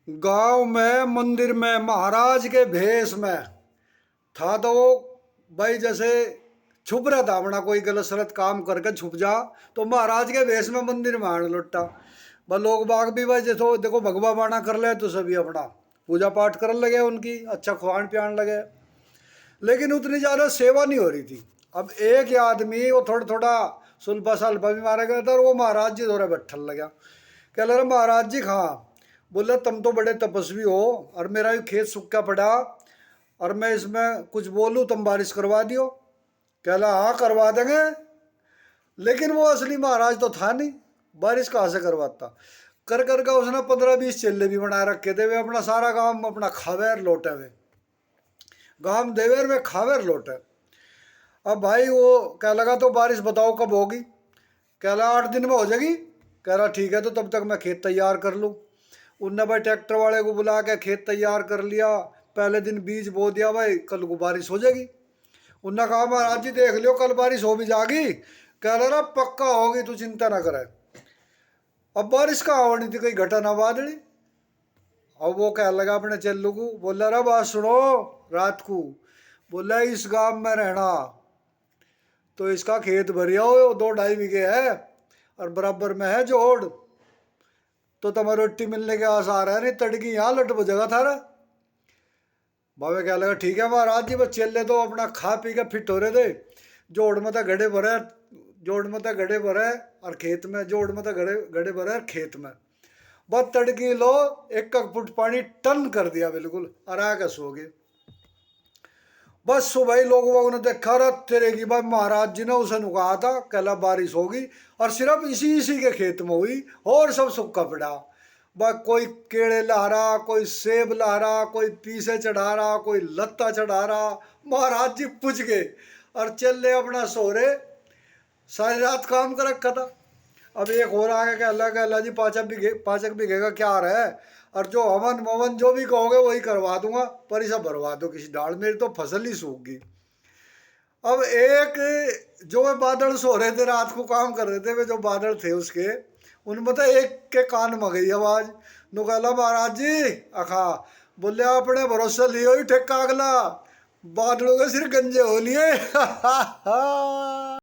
गांव में मंदिर में महाराज के भेष में था। तो वो भाई जैसे छुप रहा था अपना, कोई गलत सलत काम करके छुप जा तो महाराज के भेष में मंदिर में आने लौटा। भाई लोग बाग भी भाई जैसे देखो भगवा बाना कर ले तो सभी अपना पूजा पाठ करने लगे, उनकी अच्छा खुआन पियान लगे, लेकिन उतनी ज़्यादा सेवा नहीं हो रही थी। अब एक ही आदमी वो थोड़ा थोड़ा सुल्फा सल्फा भी मारा गया था और वो महाराज जी थोड़ा बैठल लगा। कह रहा महाराज जी कहाँ? बोले तुम तो बड़े तपस्वी हो और मेरा भी खेत सूखा पड़ा और मैं इसमें कुछ बोलूँ तुम बारिश करवा दियो। कह रहा हाँ करवा देंगे, लेकिन वो असली महाराज तो था नहीं, बारिश कहाँ से करवाता। कर कर का उसने 15-20 चेले भी बनाए रखे थे। वे अपना सारा काम अपना खावेर लौटे, वे गांव देवेर में खावेर लौटे। अब भाई वो कह लगा तो बारिश बताओ कब होगी? कह रहा 8 दिन में हो जाएगी। कह रहा ठीक है, तो तब तक मैं खेत तैयार कर लूँ। उनने भाई ट्रैक्टर वाले को बुला के खेत तैयार कर लिया, पहले दिन बीज बो दिया, भाई कल को बारिश हो जाएगी। उनने कहा महाराज जी देख लियो कल बारिश हो भी जाएगी। कह रहा पक्का होगी, तू चिंता ना करे। अब बारिश कहाँ होनी थी, कोई घटा ना बादली। अब वो कह लगा अपने चेल्लू को, बोला रे बात सुनो, रात को बोला इस गांव में रहना तो इसका खेत भरिया हो 2-2.5 बीघे है और बराबर में है जोड़, तो तुम्हें रोटी मिलने के आसार है, नहीं तड़की यहाँ लट बजेगा थारा। बाबे क्या लगा ठीक है महाराज जी, बस चेले तो अपना खा पी के फिट हो रहे थे। जोड़ में तो गड़े भरे, जोड़ में तो गड़े भरे और खेत में, जोड़ में तो गड़े गड़े भरे और खेत में बस तड़की लो 1-1 फुट पानी टन कर दिया बिल्कुल, और आके सो गए। बस सुबह ही लोगों ने देखा रहा तेरे की भाई महाराज जी ने उसे कहा था कहला बारिश होगी, और सिर्फ इसी इसी के खेत में हुई और सब सूखा पड़ा। बस कोई केड़े ला रहा, कोई सेब ला रहा, कोई पीसे चढ़ा रहा, कोई लत्ता चढ़ा रहा। महाराज जी पूछ गए और चले अपना सो रहे, सारी रात काम कर रखा था। अब एक और आ गया कि अल्लाह जी 5 बीघे का क्या रहा है, और जो हवन मवन जो भी कहोगे वही करवा दूंगा, पर इसे भरवा दो किसी डाल, मेरी तो फसल ही सूख गई। अब एक जो वे बादल सो रहे थे रात को काम कर रहे थे, वे जो बादल थे उसके उनमें तो एक के कान में गई आवाज, नुकाला महाराज जी अखा बोले अपने भरोसा लियो ही ठेका अगला, बादलों के सिर गंजे हो लिए।